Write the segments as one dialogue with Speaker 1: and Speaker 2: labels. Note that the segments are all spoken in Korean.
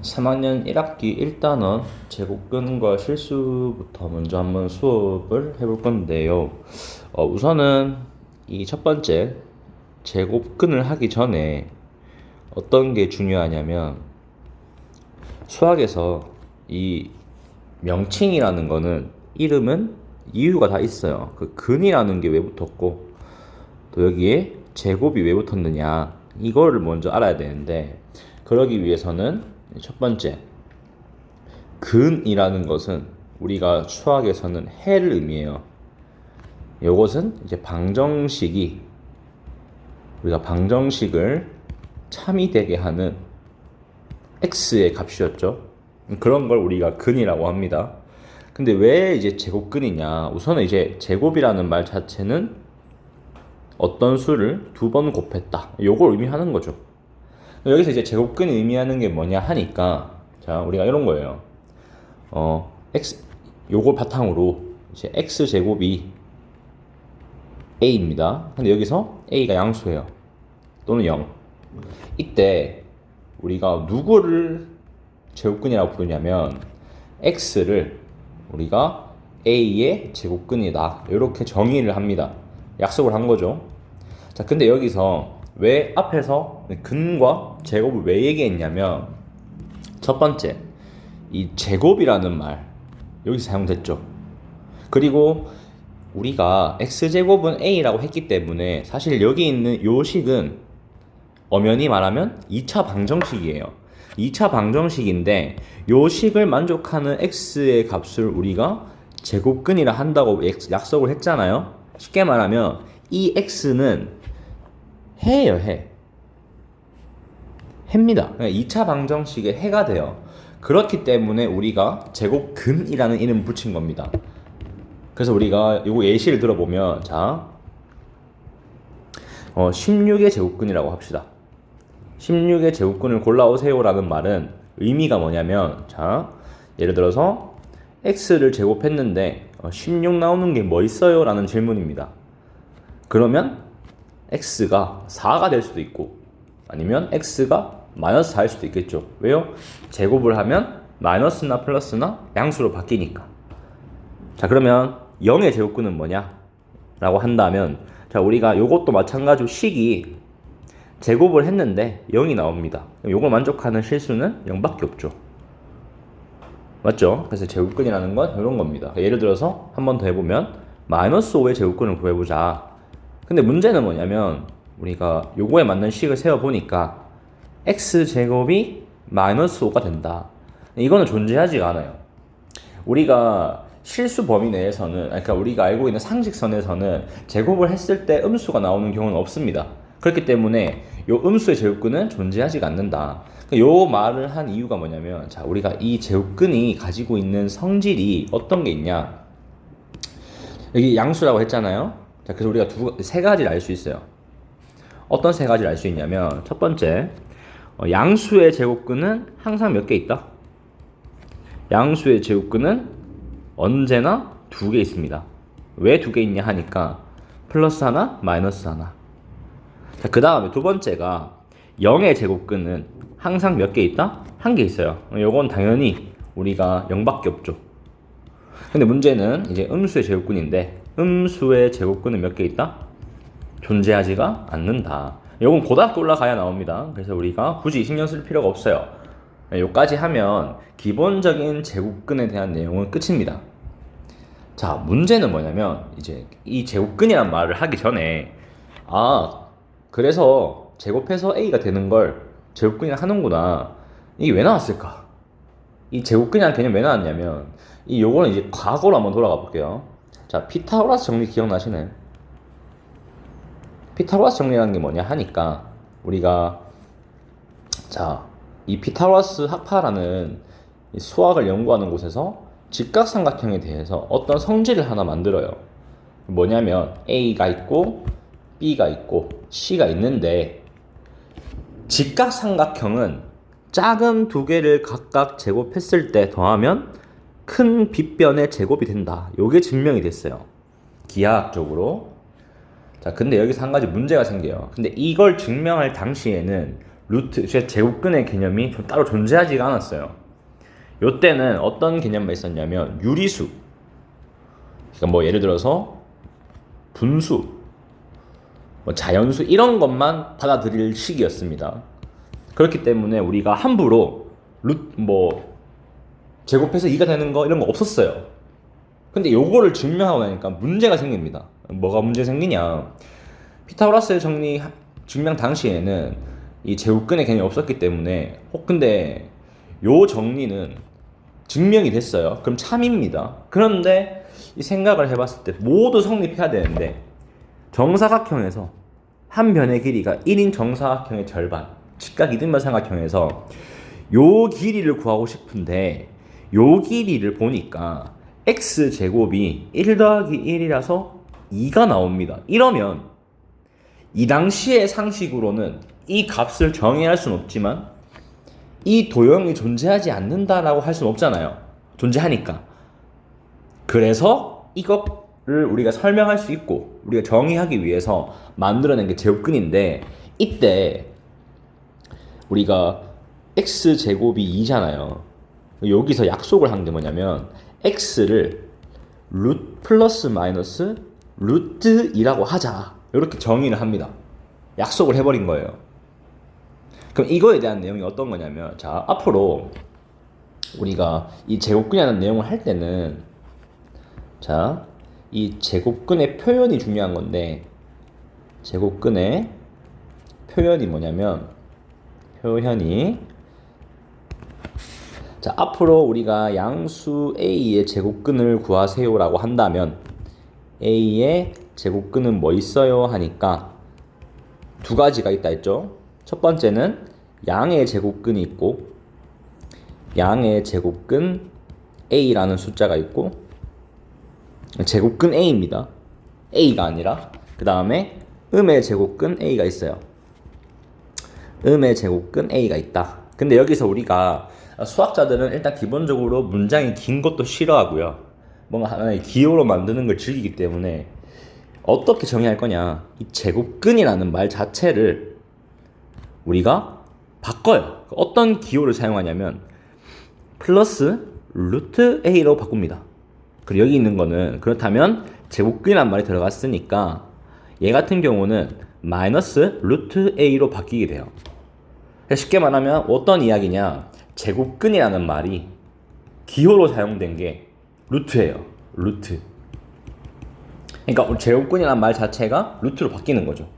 Speaker 1: 3학년 1학기 1단원 제곱근과 실수부터 먼저 한번 수업을 해볼 건데요. 우선은 이 첫 번째 제곱근을 하기 전에 어떤 게 중요하냐면 수학에서 이 명칭이라는 거는 이름은 이유가 다 있어요. 그 근이라는 게 왜 붙었고 또 여기에 제곱이 왜 붙었느냐 이거를 먼저 알아야 되는데 그러기 위해서는 첫 번째 근이라는 것은 우리가 수학에서는 해를 의미해요. 이것은 이제 방정식이 우리가 방정식을 참이 되게 하는 x의 값이었죠. 그런 걸 우리가 근이라고 합니다. 근데 왜 이제 제곱근이냐? 우선은 이제 제곱이라는 말 자체는 어떤 수를 두 번 곱했다. 요걸 의미하는 거죠. 여기서 이제 제곱근이 의미하는 게 뭐냐 하니까 자 우리가 이런 거예요. x 요걸 바탕으로 이제 x 제곱이 a입니다. 근데 여기서 a가 양수예요. 또는 0. 이때 우리가 누구를 제곱근이라고 부르냐면 x를 우리가 a의 제곱근이다. 이렇게 정의를 합니다. 약속을 한 거죠. 자, 근데 여기서 왜 앞에서 근과 제곱을 왜 얘기했냐면 첫 번째 이 제곱이라는 말 여기서 사용됐죠. 그리고 우리가 x제곱은 a라고 했기 때문에 사실 여기 있는 요 식은 엄연히 말하면 2차 방정식이에요. 2차 방정식인데 요 식을 만족하는 x의 값을 우리가 제곱근이라 한다고 약속을 했잖아요. 쉽게 말하면 이 x는 해예요. 해입니다. 2차 방정식의 해가 돼요. 그렇기 때문에 우리가 제곱근이라는 이름을 붙인 겁니다. 그래서 우리가 요거 예시를 들어보면 자 16의 제곱근이라고 합시다. 16의 제곱근을 골라오세요 라는 말은 의미가 뭐냐면 자 예를 들어서 x를 제곱했는데 16 나오는 게 뭐 있어요? 라는 질문입니다. 그러면 x가 4가 될 수도 있고 아니면 x가 마이너스 4일 수도 있겠죠. 왜요? 제곱을 하면 마이너스나 플러스나 양수로 바뀌니까. 자 그러면 0의 제곱근은 뭐냐? 라고 한다면 자 우리가 요것도 마찬가지로 식이 제곱을 했는데 0이 나옵니다. 요걸 만족하는 실수는 0밖에 없죠. 맞죠? 그래서 제곱근이라는 건 이런 겁니다. 예를 들어서 한 번 더 해보면 마이너스 5의 제곱근을 구해보자. 근데 문제는 뭐냐면 우리가 요거에 맞는 식을 세워보니까 x제곱이 마이너스 5가 된다. 이거는 존재하지가 않아요. 우리가 실수 범위 내에서는 그러니까 우리가 알고 있는 상식선에서는 제곱을 했을 때 음수가 나오는 경우는 없습니다. 그렇기 때문에 요 음수의 제곱근은 존재하지가 않는다. 요 말을 한 이유가 뭐냐면 자 우리가 이 제곱근이 가지고 있는 성질이 어떤 게 있냐 여기 양수라고 했잖아요. 자 그래서 우리가 세 가지를 알 수 있어요. 어떤 세 가지를 알 수 있냐면 첫 번째 양수의 제곱근은 항상 몇 개 있다? 양수의 제곱근은 언제나 두 개 있습니다. 왜 두 개 있냐 하니까 플러스 하나 마이너스 하나. 자, 그 다음에 두 번째가 0의 제곱근은 항상 몇 개 있다? 한 개 있어요. 요건 당연히 우리가 0밖에 없죠. 근데 문제는 이제 음수의 제곱근인데 음수의 제곱근은 몇 개 있다? 존재하지가 않는다. 요건 고등학교 올라가야 나옵니다. 그래서 우리가 굳이 신경 쓸 필요가 없어요. 요까지 하면 기본적인 제곱근에 대한 내용은 끝입니다. 자, 문제는 뭐냐면 이제 이 제곱근이란 말을 하기 전에 그래서 제곱해서 a가 되는 걸 제곱근이라 하는구나. 이게 왜 나왔을까? 이 제곱근이라는 개념 왜 나왔냐면 요거는 이제 과거로 한번 돌아가 볼게요. 자, 피타고라스 정리 기억나시나요? 피타고라스 정리라는 게 뭐냐 하니까 우리가 자, 이 피타고라스 학파라는 수학을 연구하는 곳에서 직각삼각형에 대해서 어떤 성질을 하나 만들어요. 뭐냐면 A가 있고 B가 있고 C가 있는데 직각삼각형은 작은 두 개를 각각 제곱했을 때 더하면 큰 빗변의 제곱이 된다. 요게 증명이 됐어요. 기하학적으로. 자, 근데 여기서 한 가지 문제가 생겨요. 근데 이걸 증명할 당시에는 루트, 제곱근의 개념이 좀 따로 존재하지가 않았어요. 요때는 어떤 개념만 있었냐면 유리수, 그러니까 뭐 예를 들어서 분수, 뭐 자연수 이런 것만 받아들일 시기였습니다. 그렇기 때문에 우리가 함부로 뭐 제곱해서 2가 되는 거 이런 거 없었어요. 근데 요거를 증명하고 나니까 문제가 생깁니다. 뭐가 문제 생기냐? 피타고라스 정리 증명 당시에는 이 제곱근의 개념이 없었기 때문에 근데 요 정리는 증명이 됐어요. 그럼 참입니다. 그런데 이 생각을 해봤을 때 모두 성립해야 되는데 정사각형에서 한 변의 길이가 1인 정사각형의 절반, 직각 이등변 삼각형에서 요 길이를 구하고 싶은데 요 길이를 보니까 x제곱이 1 더하기 1이라서 2가 나옵니다. 이러면 이 당시의 상식으로는 이 값을 정의할 수는 없지만 이 도형이 존재하지 않는다라고 할 수는 없잖아요. 존재하니까. 그래서 이거를 우리가 설명할 수 있고 우리가 정의하기 위해서 만들어낸 게 제곱근인데 이때 우리가 x제곱이 2잖아요. 여기서 약속을 한 게 뭐냐면 x를 플러스 마이너스 루트 2라고 하자. 이렇게 정의를 합니다. 약속을 해버린 거예요. 그럼 이거에 대한 내용이 어떤 거냐면 자 앞으로 우리가 이 제곱근이라는 내용을 할 때는 자 이 제곱근의 표현이 중요한 건데 제곱근의 표현이 뭐냐면 자 앞으로 우리가 양수 A의 제곱근을 구하세요라고 한다면 A의 제곱근은 뭐 있어요 하니까 두 가지가 있다 했죠. 첫 번째는 양의 제곱근이 있고 양의 제곱근 A라는 숫자가 있고 제곱근 A입니다. A가 아니라 그 다음에 음의 제곱근 A가 있어요. 음의 제곱근 A가 있다. 근데 여기서 우리가 수학자들은 일단 기본적으로 문장이 긴 것도 싫어하고요. 뭔가 하나의 기호로 만드는 걸 즐기기 때문에 어떻게 정의할 거냐 이 제곱근이라는 말 자체를 우리가 바꿔요. 어떤 기호를 사용하냐면 플러스 루트 A로 바꿉니다. 그리고 여기 있는 거는 그렇다면 제곱근이란 말이 들어갔으니까 얘 같은 경우는 마이너스 루트 A로 바뀌게 돼요. 쉽게 말하면 어떤 이야기냐 제곱근이라는 말이 기호로 사용된 게 루트예요. 루트. 그러니까 제곱근이라는 말 자체가 루트로 바뀌는 거죠.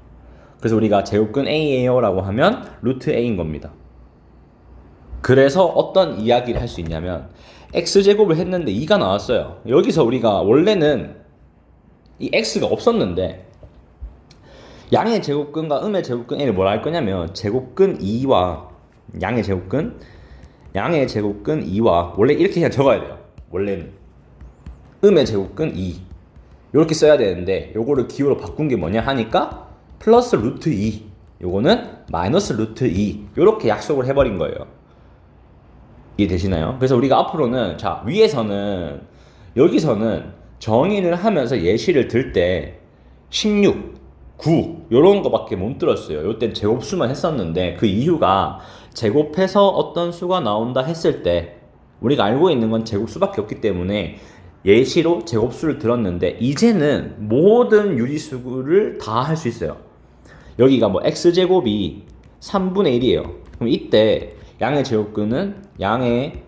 Speaker 1: 그래서 우리가 제곱근 A예요 라고 하면 루트 A인 겁니다. 그래서 어떤 이야기를 할 수 있냐면 x제곱을 했는데 2가 나왔어요. 여기서 우리가 원래는 이 x가 없었는데 양의 제곱근과 음의 제곱근 A를 뭐라 할 거냐면 제곱근 2와 양의 제곱근 2와 원래 이렇게 그냥 적어야 돼요. 원래는 음의 제곱근 2 이렇게 써야 되는데 요거를 기호로 바꾼 게 뭐냐 하니까 플러스 루트 2 요거는 마이너스 루트 2 요렇게 약속을 해버린 거예요. 이해되시나요? 그래서 우리가 앞으로는 자 위에서는 여기서는 정의를 하면서 예시를 들 때 16, 9 요런 거밖에 못 들었어요. 요땐 제곱수만 했었는데 그 이유가 제곱해서 어떤 수가 나온다 했을 때 우리가 알고 있는 건 제곱수밖에 없기 때문에 예시로 제곱수를 들었는데 이제는 모든 유리수를 다 할 수 있어요. 여기가 뭐 x제곱이 3분의 1이에요. 그럼 이때 양의 제곱근은 양의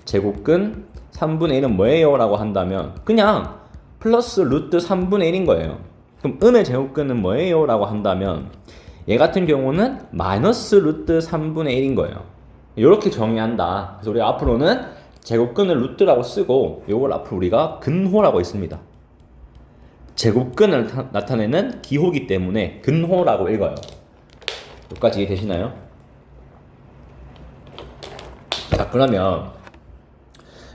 Speaker 1: 제곱근 3분의 1은 뭐예요? 라고 한다면 그냥 플러스 루트 3분의 1인 거예요. 그럼 음의 제곱근은 뭐예요? 라고 한다면 얘 같은 경우는 마이너스 루트 3분의 1인 거예요. 이렇게 정의한다. 그래서 우리가 앞으로는 제곱근을 루트라고 쓰고 이걸 앞으로 우리가 근호라고 있습니다. 제곱근을 나타내는 기호기 때문에 근호라고 읽어요. 여기까지 이해되시나요? 자 그러면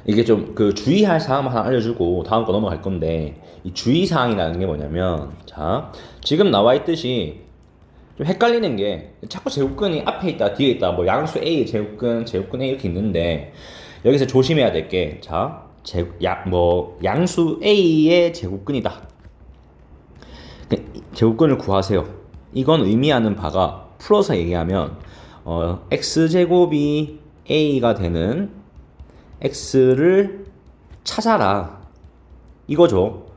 Speaker 1: 이게 좀 그 주의할 사항 하나 알려주고 다음 거 넘어갈 건데 이 주의사항이라는 게 뭐냐면 자 지금 나와 있듯이 좀 헷갈리는 게 자꾸 제곱근이 앞에 있다 뒤에 있다 뭐 양수 A 제곱근 A 이렇게 있는데 여기서 조심해야 될 게 자 양수 A의 제곱근이다 제곱근을 구하세요. 이건 의미하는 바가 풀어서 얘기하면 x제곱이 a가 되는 x를 찾아라 이거죠.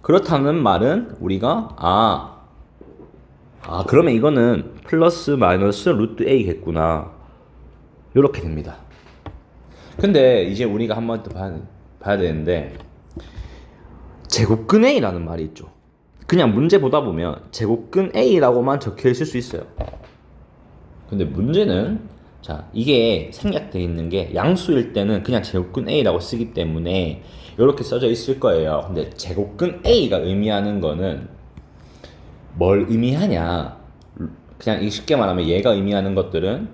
Speaker 1: 그렇다는 말은 우리가 그러면 이거는 플러스 마이너스 루트 a겠구나 이렇게 됩니다. 근데 이제 우리가 한 번 더 봐야 되는데 제곱근 a라는 말이 있죠. 그냥 문제 보다 보면 제곱근 a라고만 적혀 있을 수 있어요. 근데 문제는 자 이게 생략되어 있는 게 양수일 때는 그냥 제곱근 a라고 쓰기 때문에 이렇게 써져 있을 거예요. 근데 제곱근 a가 의미하는 거는 뭘 의미하냐, 그냥 쉽게 말하면 얘가 의미하는 것들은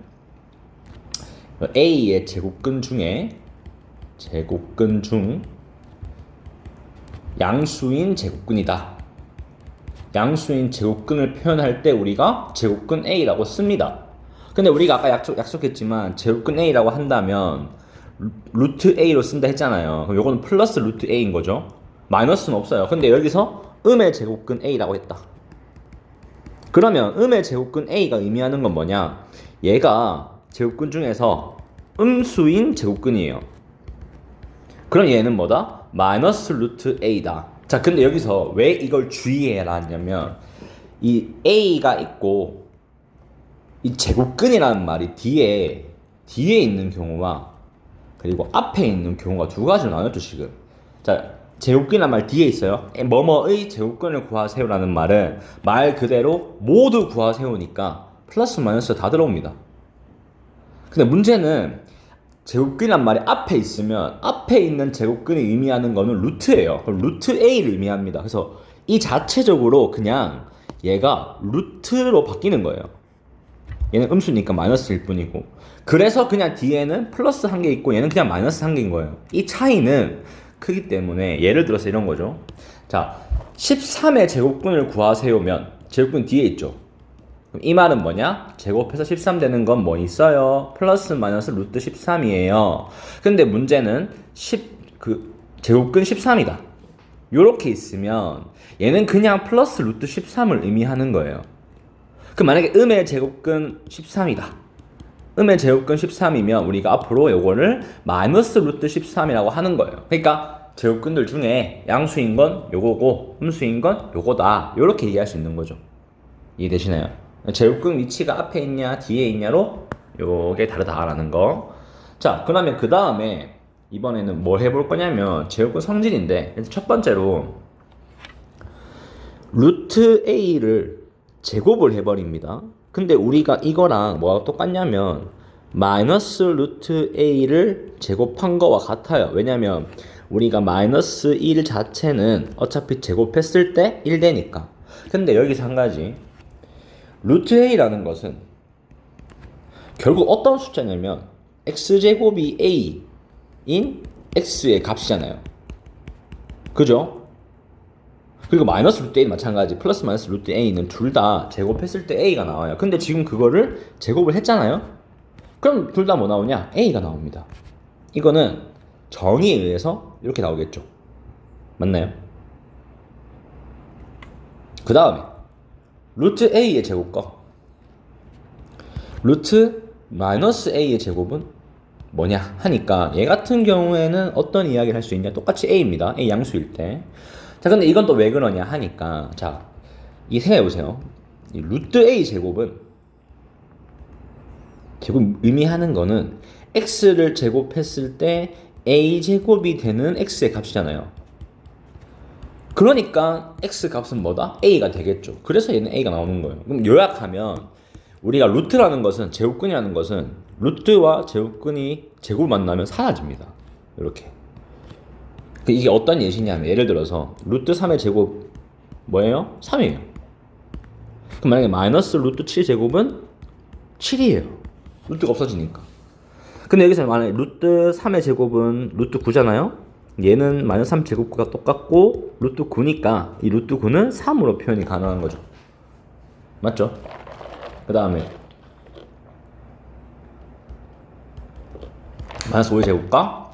Speaker 1: a의 제곱근 중 양수인 제곱근이다. 양수인 제곱근을 표현할 때 우리가 제곱근 a라고 씁니다. 근데 우리가 아까 약속했지만 제곱근 a라고 한다면 루트 a로 쓴다 했잖아요. 그럼 요거는 플러스 루트 a인 거죠. 마이너스는 없어요. 근데 여기서 음의 제곱근 a라고 했다. 그러면 음의 제곱근 a가 의미하는 건 뭐냐, 얘가 제곱근 중에서 음수인 제곱근이에요. 그럼 얘는 뭐다? 마이너스 루트 a다. 자, 근데 여기서 왜 이걸 주의해라 하냐면 이 a가 있고 이 제곱근이라는 말이 뒤에 있는 경우와 그리고 앞에 있는 경우가 두 가지로 나눴죠 지금. 자, 제곱근이라는 말 뒤에 있어요. 뭐뭐의 제곱근을 구하세요라는 말은 말 그대로 모두 구하세요니까 플러스 마이너스 다 들어옵니다. 근데 문제는 제곱근이란 말이 앞에 있으면 앞에 있는 제곱근이 의미하는 거는 루트예요. 그럼 루트 a를 의미합니다. 그래서 이 자체적으로 그냥 얘가 루트로 바뀌는 거예요. 얘는 음수니까 마이너스일 뿐이고, 그래서 그냥 뒤에는 플러스 한 개 있고 얘는 그냥 마이너스 한 개인 거예요. 이 차이는 크기 때문에 예를 들어서 이런 거죠. 자, 13의 제곱근을 구하세요면 제곱근 뒤에 있죠. 그럼 이 말은 뭐냐? 제곱해서 13 되는 건 뭐 있어요? 플러스 마이너스 루트 13이에요. 근데 문제는 제곱근 13이다. 요렇게 있으면 얘는 그냥 플러스 루트 13을 의미하는 거예요. 그럼 만약에 음의 제곱근 13이다. 음의 제곱근 13이면 우리가 앞으로 요거를 마이너스 루트 13이라고 하는 거예요. 그러니까 제곱근들 중에 양수인 건 요거고 음수인 건 요거다. 요렇게 이해할 수 있는 거죠. 이해되시나요? 제곱근 위치가 앞에 있냐 뒤에 있냐로 요게 다르다라는 거. 자, 그러면 그 다음에 이번에는 뭘 해볼 거냐면 제곱근 성질인데, 첫 번째로 루트 a를 제곱을 해버립니다. 근데 우리가 이거랑 뭐가 똑같냐면 마이너스 루트 a를 제곱한 거와 같아요. 왜냐면 우리가 마이너스 1 자체는 어차피 제곱했을 때 1 되니까. 근데 여기서 한 가지, 루트 a라는 것은 결국 어떤 숫자냐면 x제곱이 a인 x의 값이잖아요. 그죠? 그리고 마이너스 루트 a는 마찬가지. 플러스 마이너스 루트 a는 둘 다 제곱했을 때 a가 나와요. 근데 지금 그거를 제곱을 했잖아요. 그럼 둘 다 뭐 나오냐? a가 나옵니다. 이거는 정의에 의해서 이렇게 나오겠죠. 맞나요? 그 다음에 루트 a의 제곱과 루트 마이너스 a의 제곱은 뭐냐 하니까 얘 같은 경우에는 어떤 이야기를 할 수 있냐? 똑같이 a입니다. a 양수일 때. 자, 근데 이건 또 왜 그러냐 하니까, 자, 이 생각해보세요. 이 루트 a 제곱 의미하는 거는 x를 제곱했을 때 a 제곱이 되는 x의 값이잖아요. 그러니까 x 값은 뭐다? a가 되겠죠. 그래서 얘는 a가 나오는 거예요. 그럼 요약하면 우리가 루트라는 것은, 제곱근이라는 것은 루트와 제곱근이 제곱 만나면 사라집니다. 이렇게. 이게 어떤 예시냐면 예를 들어서 루트 3의 제곱 뭐예요? 3이에요. 그럼 만약에 마이너스 루트 7 제곱은 7이에요. 루트가 없어지니까. 근데 여기서 만약에 루트 3의 제곱은 루트 9잖아요. 얘는 마이너스 3 제곱과 똑같고 루트 9니까 이 루트 9는 3으로 표현이 가능한 거죠. 맞죠? 그 다음에 마이너스 5의 제곱과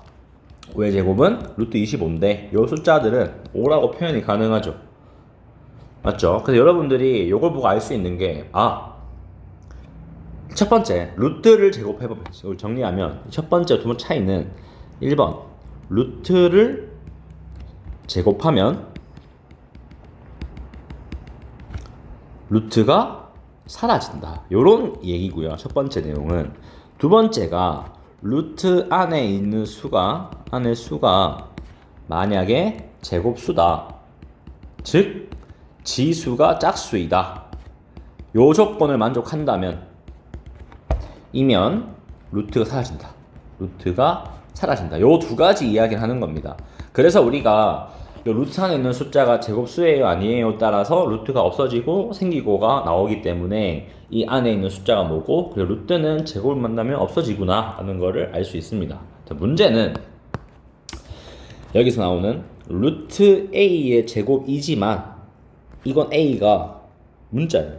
Speaker 1: 5의 제곱은 루트 25인데 이 숫자들은 5라고 표현이 가능하죠. 맞죠? 그래서 여러분들이 이걸 보고 알 수 있는 게, 첫 번째, 루트를 제곱해보면, 우리 정리하면 첫 번째, 두 번째 차이는 1번, 루트를 제곱하면 루트가 사라진다. 요런 얘기고요. 첫 번째 내용은. 두 번째가 루트 안에 있는 수가 만약에 제곱수다. 즉 지수가 짝수이다. 요 조건을 만족한다면 이면 루트가 사라진다. 루트가 사라진다. 요 두 가지 이야기를 하는 겁니다. 그래서 우리가 루트 안에 있는 숫자가 제곱수예요 아니에요 따라서 루트가 없어지고 생기고가 나오기 때문에 이 안에 있는 숫자가 뭐고 그리고 루트는 제곱을 만나면 없어지구나 하는 거를 알 수 있습니다. 자, 문제는 여기서 나오는 루트 a의 제곱이지만 이건 a가 문자예요.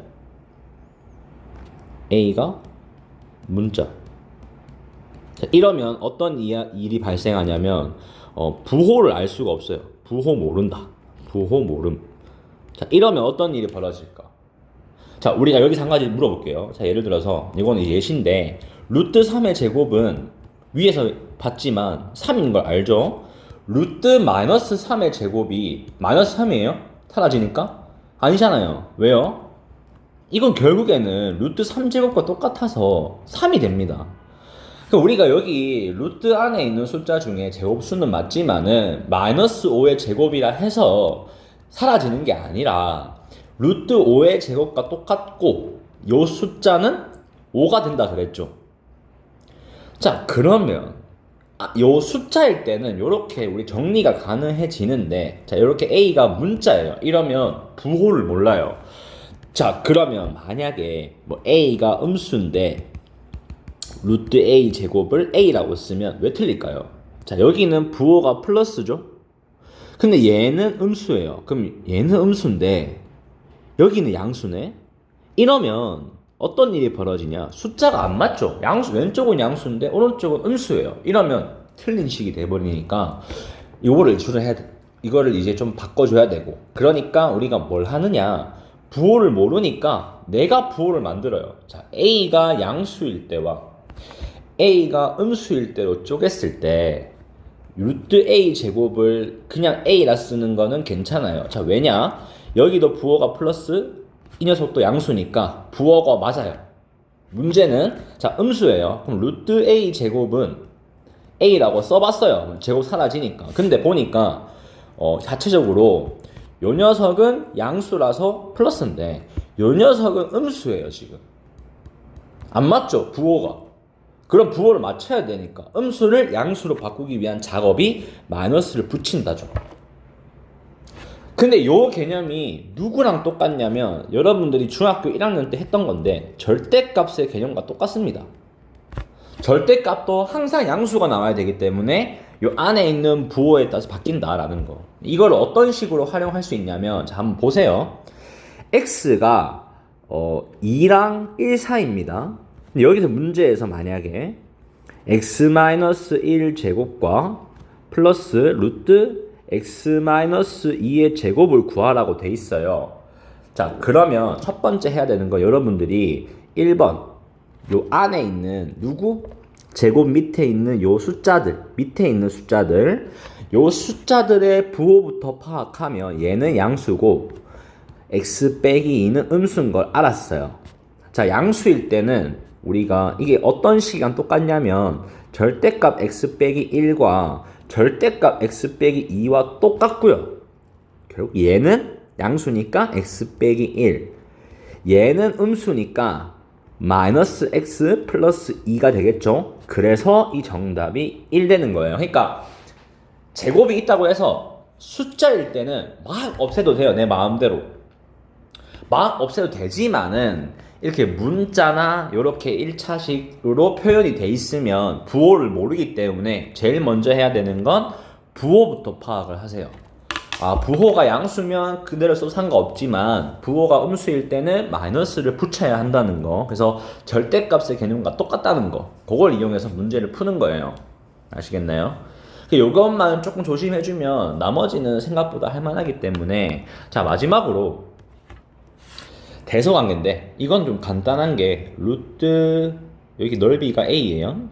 Speaker 1: a가 문자. 자, 이러면 어떤 일이 발생하냐면 부호를 알 수가 없어요. 부호 모른다. 부호 모름. 자, 이러면 어떤 일이 벌어질까? 자, 우리가 여기서 한 가지 물어볼게요. 자, 예를 들어서 이거는 예시인데 루트 3의 제곱은 위에서 봤지만 3인 걸 알죠? 루트 마이너스 3의 제곱이 마이너스 3이에요? 사라지니까? 아니잖아요. 왜요? 이건 결국에는 루트 3제곱과 똑같아서 3이 됩니다. 그러니까 우리가 여기 루트 안에 있는 숫자 중에 제곱수는 맞지만은 마이너스 5의 제곱이라 해서 사라지는 게 아니라 루트 5의 제곱과 똑같고 요 숫자는 5가 된다 그랬죠. 자, 그러면 요 숫자일 때는 요렇게 우리 정리가 가능해지는데 자, 요렇게 A가 문자예요. 이러면 부호를 몰라요. 자, 그러면 만약에 뭐 A가 음수인데 루트 A 제곱을 A라고 쓰면 왜 틀릴까요? 자, 여기는 부호가 플러스죠? 근데 얘는 음수예요. 그럼 얘는 음수인데 여기는 양수네? 이러면 어떤 일이 벌어지냐? 숫자가 안 맞죠? 왼쪽은 양수인데 오른쪽은 음수예요. 이러면 틀린 식이 돼버리니까 이거를 이제 좀 바꿔줘야 되고 그러니까 우리가 뭘 하느냐? 부호를 모르니까 내가 부호를 만들어요. 자, A가 양수일 때와 A가 음수일 때로 쪼갰을 때 루트 A 제곱을 그냥 A라 쓰는 거는 괜찮아요. 자, 왜냐? 여기도 부호가 플러스 이 녀석도 양수니까 부호가 맞아요. 문제는 자, 음수예요. 그럼 루트 A 제곱은 A라고 써봤어요. 제곱 사라지니까. 근데 보니까 자체적으로 요 녀석은 양수라서 플러스인데 요 녀석은 음수예요. 지금 안 맞죠? 부호가. 그럼 부호를 맞춰야 되니까 음수를 양수로 바꾸기 위한 작업이 마이너스를 붙인다죠. 근데 요 개념이 누구랑 똑같냐면 여러분들이 중학교 1학년 때 했던 건데 절대값의 개념과 똑같습니다. 절대값도 항상 양수가 나와야 되기 때문에 요 안에 있는 부호에 따라서 바뀐다라는 거. 이걸 어떤 식으로 활용할 수 있냐면 자, 한번 보세요. x가 2랑 1 사이입니다. 여기서 문제에서 만약에 x-1 제곱과 플러스 루트 x-2의 제곱을 구하라고 돼 있어요. 자, 그러면 첫 번째 해야 되는 거 여러분들이 1번 요 안에 있는 누구? 제곱 밑에 있는 요 숫자들 요 숫자들의 부호부터 파악하면 얘는 양수고 x 빼기 2는 음수인 걸 알았어요. 자, 양수일 때는 우리가 이게 어떤 식이랑 똑같냐면 절대값 x 빼기 1과 절대값 x 빼기 2와 똑같고요. 결국 얘는 양수니까 x 빼기 1 얘는 음수니까 마이너스 x 플러스 2가 되겠죠. 그래서 이 정답이 1 되는 거예요. 그러니까 제곱이 있다고 해서 숫자일 때는 막 없애도 돼요. 내 마음대로 막 없애도 되지만은 이렇게 문자나 이렇게 1차식으로 표현이 돼 있으면 부호를 모르기 때문에 제일 먼저 해야 되는 건 부호부터 파악을 하세요. 부호가 양수면 그대로 써도 상관없지만 부호가 음수일 때는 마이너스를 붙여야 한다는 거. 그래서 절대값의 개념과 똑같다는 거. 그걸 이용해서 문제를 푸는 거예요. 아시겠나요? 이것만 조금 조심해주면 나머지는 생각보다 할만하기 때문에 자, 마지막으로 대소관계인데 이건 좀 간단한 게 루트 여기 넓이가 a예요.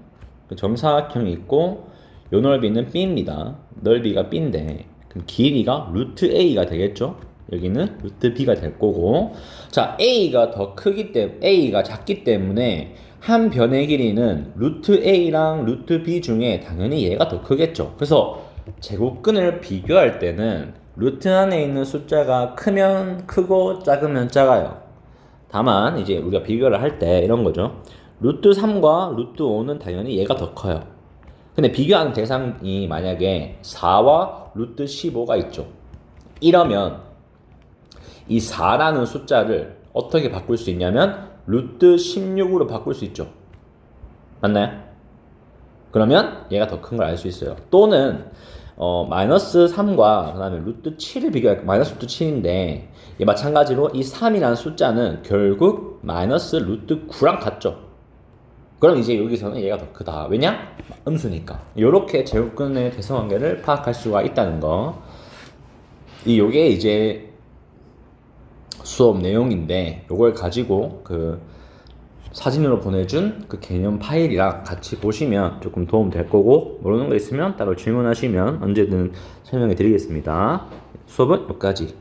Speaker 1: 정사각형이 있고 요 넓이는 b입니다. 넓이가 b인데 그럼 길이가 루트 a가 되겠죠. 여기는 루트 b가 될 거고, 자 a가 더 크기 때문에 a가 작기 때문에 한 변의 길이는 루트 a랑 루트 b 중에 당연히 얘가 더 크겠죠. 그래서 제곱근을 비교할 때는 루트 안에 있는 숫자가 크면 크고 작으면 작아요. 다만 이제 우리가 비교를 할 때 이런 거죠. 루트 3과 루트 5는 당연히 얘가 더 커요. 근데 비교하는 대상이 만약에 4와 루트 15가 있죠. 이러면 이 4라는 숫자를 어떻게 바꿀 수 있냐면 루트 16으로 바꿀 수 있죠. 맞나요? 그러면 얘가 더 큰 걸 알 수 있어요. 또는 마이너스 3과 그 다음에 루트 7을 비교할 마이너스 루트 7인데 마찬가지로 이 3이라는 숫자는 결국 마이너스 루트 9랑 같죠. 그럼 이제 여기서는 얘가 더 크다. 왜냐? 음수니까. 이렇게 제곱근의 대성관계를 파악할 수가 있다는 거. 요게 이제 수업 내용인데 요걸 가지고 그 사진으로 보내준 그 개념 파일이랑 같이 보시면 조금 도움 될 거고, 모르는 거 있으면 따로 질문하시면 언제든 설명해 드리겠습니다. 수업은 여기까지.